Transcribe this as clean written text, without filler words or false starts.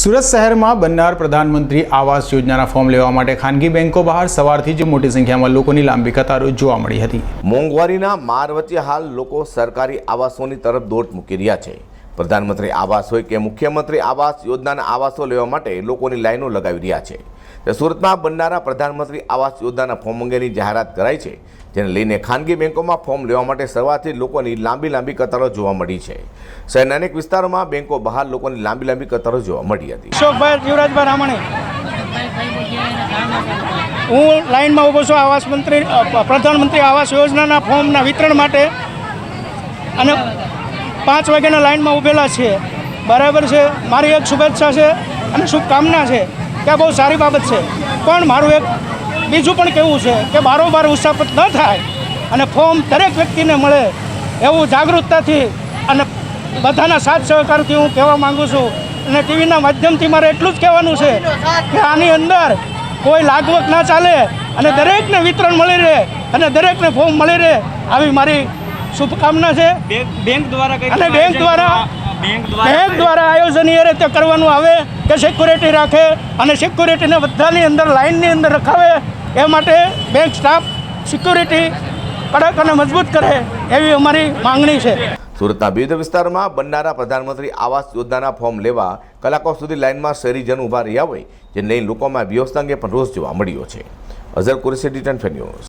સુરત શહેરમાં બનનાર પ્રધાનમંત્રી આવાસ યોજનાના ફોર્મ લેવા માટે ખાનગી બેંકો બહાર સવારથી જ મોટી સંખ્યામાં લોકોની લાંબી કતારો જોવા મળી હતી। મોંઘવારીના માર વચ્ચે હાલ લોકો સરકારી આવાસોની તરફ દોટ મૂકી રહ્યા છે। પ્રધાનમંત્રી આવાસ હોય કે મુખ્યમંત્રી આવાસ યોજનાના આવાસો લેવા માટે લોકોની લાઈનો લગાવી રહ્યા છે। સુરતમાં બનનારા પ્રધાનમંત્રી આવાસ યોજનાના ફોર્મ અંગેની જાહેરાત કરાઈ છે, જેને લઈને ખાનગી બેંકોમાં ફોર્મ લેવા માટે સવારથી લોકોની લાંબી કતારો જોવા મળી છે। શહેરના અનેક વિસ્તારોમાં બેંકો બહાર લોકોની લાંબી કતારો જોવા મળી હતી। અશોકભાઈ જીવરાજભાઈ રામણી, હું લાઈનમાં ઊભો છું આવાસ મંત્રી પ્રધાનમંત્રી આવાસ યોજનાના ફોર્મના વિતરણ માટે, અને 5 વાગ્યાના લાઈનમાં ઊભેલા છીએ। બરાબર છે, મારી એક શુભેચ્છા છે અને શુભકામના છે કે આ બહુ સારી બાબત છે, પણ મારું એક બીજું પણ કહેવું છે કે બારોબાર ઉસાપત ન થાય અને ફોર્મ દરેક વ્યક્તિને મળે એવું જાગૃતતાથી અને બધાના સાથ સહકારથી હું કહેવા માગું છું। અને ટીવીના માધ્યમથી મારે એટલું જ કહેવાનું છે કે આની અંદર કોઈ લાગવક ના ચાલે અને દરેકને વિતરણ મળી રહે અને દરેકને ફોર્મ મળી રહે, આવી મારી શુભકામના છે। બેંક દ્વારા અને બેંક દ્વારા આયોજન એ રીતે કરવાનું આવે કે સિક્યુરિટી રાખે અને સિક્યુરિટીને બધાની અંદર લાઇનની અંદર રખાવે, એ માટે બેંક સ્ટાફ સિક્યુરિટી કડક અને મજબૂત કરે એવી અમારી માંગણી છે। સુરતના વિવિધ વિસ્તારોમાં બનનારા પ્રધાનમંત્રી આવાસ યોજનાના ફોર્મ લેવા કલાકો સુધી લાઇનમાં શહેરીજન ઊભા રહ્યા હોય, જેને લઈને લોકોમાં વ્યવસ્થા અંગે પણ રોષ જોવા મળ્યો છે। અઝર કુરેશી, ડી10 ન્યૂઝ।